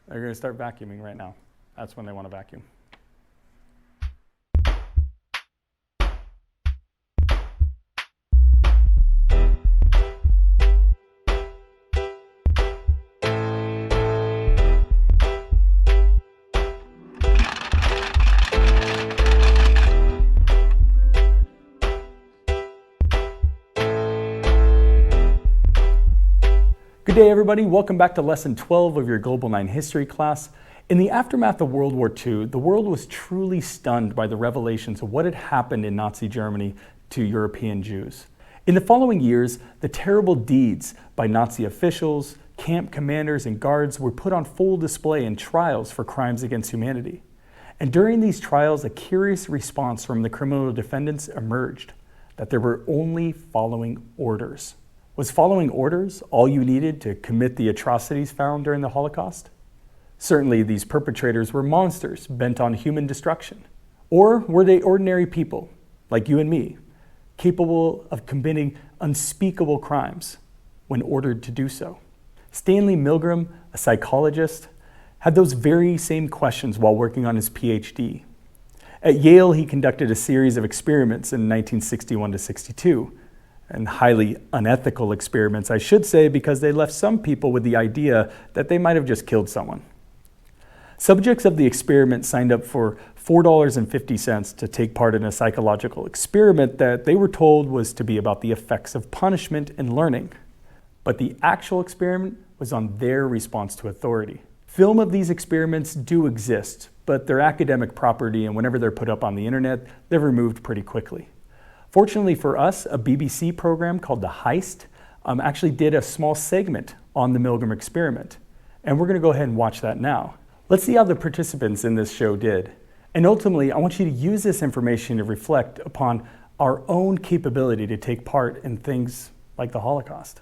They're going to start vacuuming right now. That's when they want to vacuum. Good day, everybody. Welcome back to Lesson 12 of your Global 9 History class. In the aftermath of World War II, the world was truly stunned by the revelations of what had happened in Nazi Germany to European Jews. In the following years, the terrible deeds by Nazi officials, camp commanders, and guards were put on full display in trials for crimes against humanity. And during these trials, a curious response from the criminal defendants emerged, that they were only following orders. Was following orders all you needed to commit the atrocities found during the Holocaust? Certainly these perpetrators were monsters bent on human destruction. Or were they ordinary people, like you and me, capable of committing unspeakable crimes when ordered to do so? Stanley Milgram, a psychologist, had those very same questions while working on his PhD. At Yale, he conducted a series of experiments in 1961 to 62. And highly unethical experiments, I should say, because they left some people with the idea that they might have just killed someone. Subjects of the experiment signed up for $4.50 to take part in a psychological experiment that they were told was to be about the effects of punishment and learning. But the actual experiment was on their response to authority. Film of these experiments do exist, but they're academic property, and whenever they're put up on the internet, they're removed pretty quickly. Fortunately for us, a BBC program called The Heist actually did a small segment on the Milgram experiment. And we're going to go ahead and watch that now. Let's see how the participants in this show did. And ultimately, I want you to use this information to reflect upon our own capability to take part in things like the Holocaust.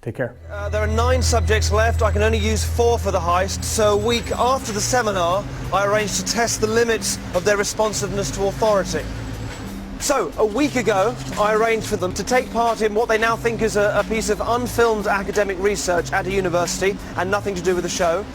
Take care. There are 9 subjects left. I can only use 4 for the heist. So a week after the seminar, I arranged to test the limits of their responsiveness to authority. So, a week ago, I arranged for them to take part in what they now think is a piece of unfilmed academic research at a university and nothing to do with the show,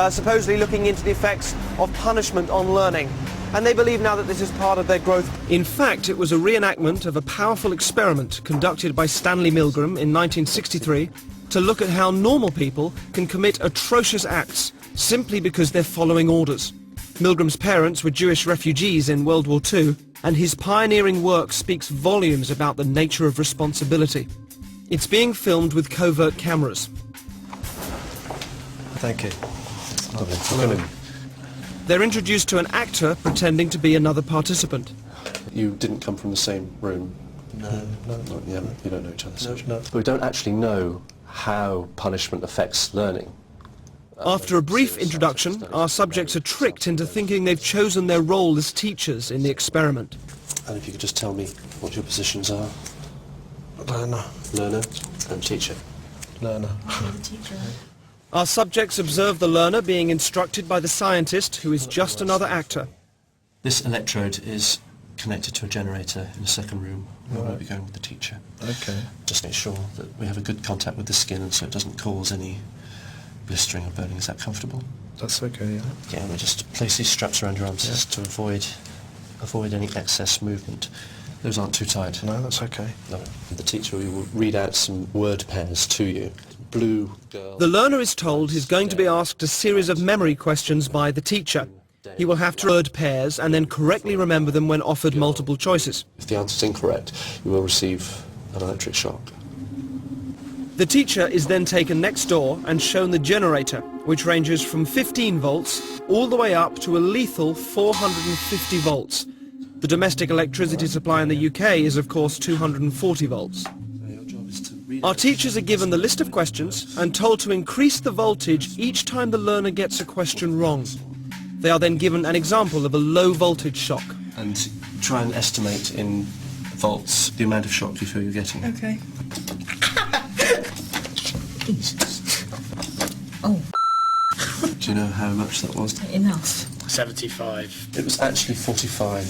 supposedly looking into the effects of punishment on learning. And they believe now that this is part of their growth. In fact, it was a reenactment of a powerful experiment conducted by Stanley Milgram in 1963 to look at how normal people can commit atrocious acts simply because they're following orders. Milgram's parents were Jewish refugees in World War II, and his pioneering work speaks volumes about the nature of responsibility. It's being filmed with covert cameras. Thank you. Hello. They're introduced to an actor pretending to be another participant. You didn't come from the same room? No. You don't know each other? No. But we don't actually know how punishment affects learning. After a brief introduction, our subjects are tricked into thinking they've chosen their role as teachers in the experiment. And if you could just tell me what your positions are? Learner. Learner and teacher. Learner. Our subjects observe the learner being instructed by the scientist, who is just another actor. This electrode is connected to a generator in the second room where we'll be going with the teacher. Okay. Just make sure that we have a good contact with the skin and so it doesn't cause any blistering or burning. Is that comfortable? That's okay, yeah. Yeah, we'll just place these straps around your arms just to avoid any excess movement. Those aren't too tight. No, that's okay. No. The teacher will read out some word pairs to you. Blue girl. The learner is told he's going to be asked a series of memory questions by the teacher. He will have to word pairs and then correctly remember them when offered multiple choices. If the answer is incorrect, you will receive an electric shock. The teacher is then taken next door and shown the generator, which ranges from 15 volts all the way up to a lethal 450 volts. The domestic electricity supply in the UK is, of course, 240 volts. Our teachers are given the list of questions and told to increase the voltage each time the learner gets a question wrong. They are then given an example of a low voltage shock. And try and estimate in volts the amount of shock you feel you're getting. Okay. Oh. Do you know how much that was? Enough. 75. It was actually 45.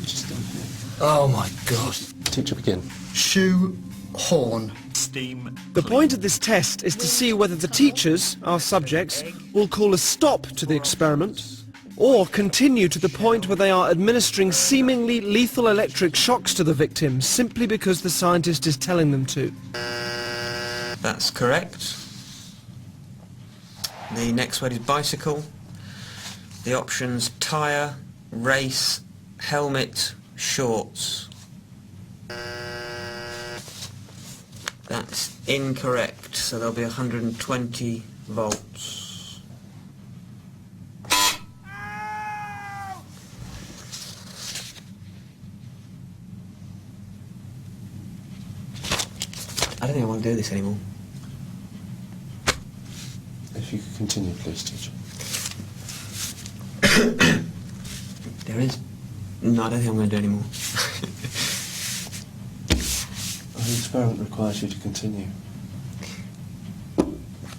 Which is done here. Oh my god. Teacher, begin. Shoe horn. steam. The point of this test is to see whether the teachers, our subjects, will call a stop to the experiment or continue to the point where they are administering seemingly lethal electric shocks to the victims simply because the scientist is telling them to. That's correct. The next word is bicycle. The options tyre, race, helmet, shorts. That's incorrect, so there'll be 120 volts. I don't think I want to do this anymore. If you could continue, please, teacher. There is. No, I don't think I'm going to do it anymore. The experiment requires you to continue.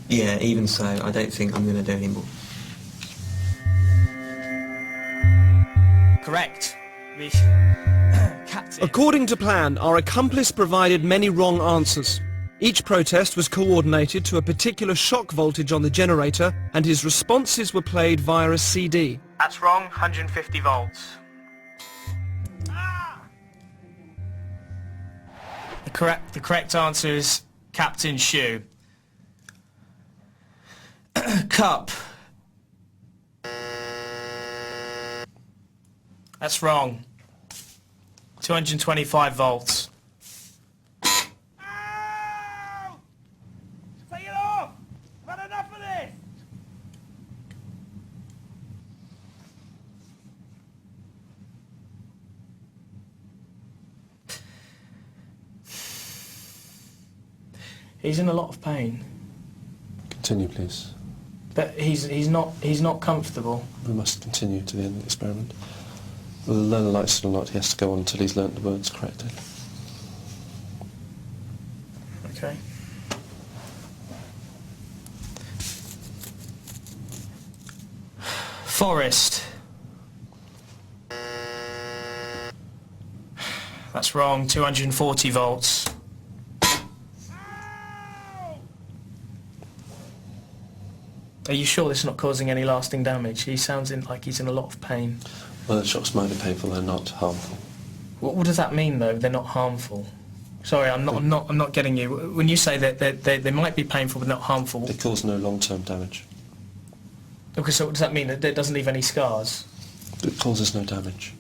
Yeah, even so, I don't think I'm going to do it anymore. Correct. Captain. According to plan, our accomplice provided many wrong answers. Each protest was coordinated to a particular shock voltage on the generator, and his responses were played via a CD. That's wrong, 150 volts. The correct answer is Captain Shoe. Cup. That's wrong. 225 volts. Take it off! I've had enough of this! He's in a lot of pain, Continue, please. but he's not comfortable. We must continue to the end of the experiment. Whether the learner likes it or not, he has to go on until he's learnt the words correctly. Okay. Forest. That's wrong, 240 volts. Are you sure this is not causing any lasting damage? He sounds like he's in a lot of pain. Well, the shocks might be painful, they're not harmful. What does that mean, though? They're not harmful. Sorry, I'm not getting you. When you say that they might be painful but not harmful, They cause no long-term damage. okay, so what does that mean? That it doesn't leave any scars? It causes no damage.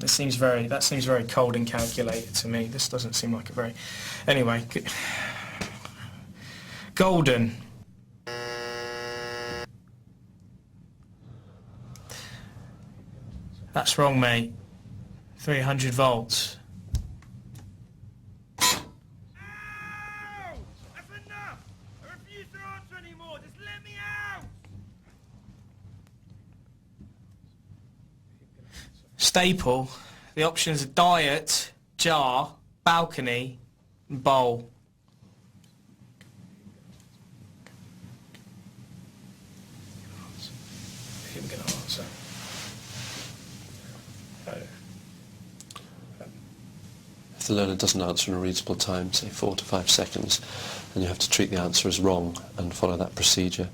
That seems very cold and calculated to me. This doesn't seem like a very... Anyway, golden. That's wrong, mate. 300 volts. Ow! That's enough! I refuse to answer anymore! Just let me out! Staple. The options are diet, jar, balcony, and bowl. Him gonna answer. If the learner doesn't answer in a reasonable time, say 4 to 5 seconds, then you have to treat the answer as wrong and follow that procedure.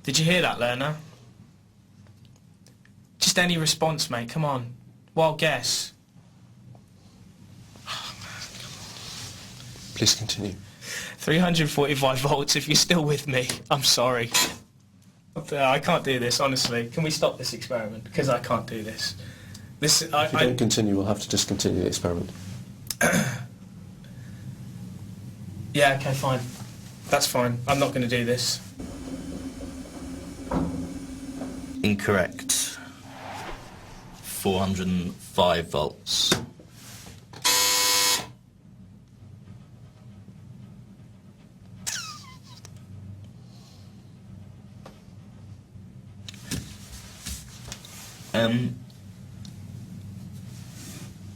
Did you hear that, learner? Just any response, mate. Come on. Wild guess. Please continue. 345 volts if you're still with me. I'm sorry. I can't do this, honestly. Can we stop this experiment? Because I can't do this. If you don't continue, we'll have to discontinue the experiment. Yeah, okay, fine. That's fine. I'm not going to do this. Incorrect. 405 volts.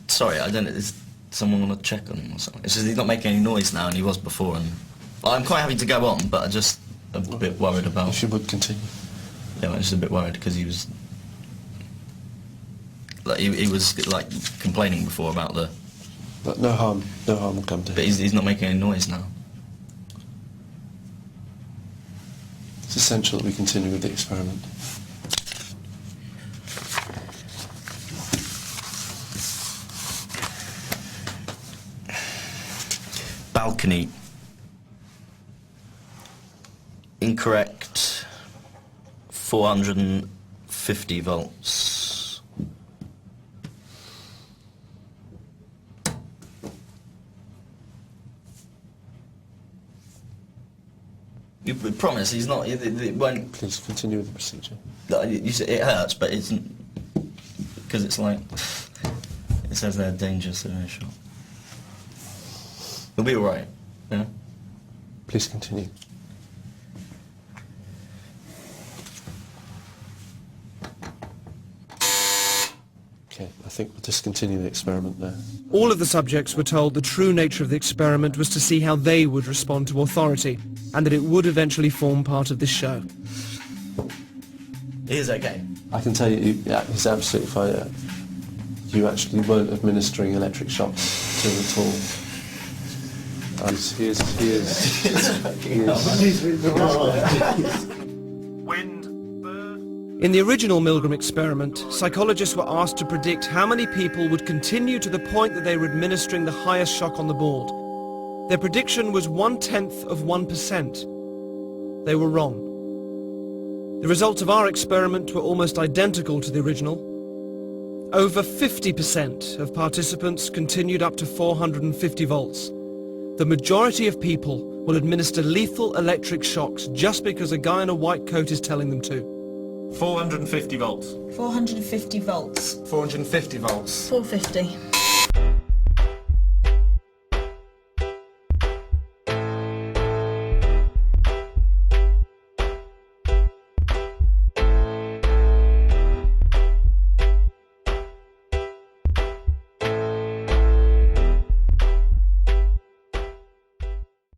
Sorry, I don't know, is someone want to check on him or something? It's just he's not making any noise now, and he was before, and... Well, I'm quite happy to go on, but I just a bit worried about... If you would continue. Yeah, I'm just a bit worried, because he was... Like, he was, like, complaining before about the But no harm will come to him. But he's not making any noise now. It's essential that we continue with the experiment. Balcony. Incorrect. 450 volts. You promise he's not. It won't. Please continue with the procedure. You say it hurts, but it isn't because it's like it says they're dangerous shot. It'll be all right. Yeah. Please continue. Okay, I think we'll discontinue the experiment there. All of the subjects were told the true nature of the experiment was to see how they would respond to authority, and that it would eventually form part of this show. He is okay. I can tell you, yeah, he's absolutely fine. You actually weren't administering electric shocks to him at all. He is. In the original Milgram experiment, psychologists were asked to predict how many people would continue to the point that they were administering the highest shock on the board. Their prediction was 1/10%. They were wrong. The results of our experiment were almost identical to the original. Over 50% of participants continued up to 450 volts. The majority of people will administer lethal electric shocks just because a guy in a white coat is telling them to. 450 volts. 450 volts. 450 volts. 450.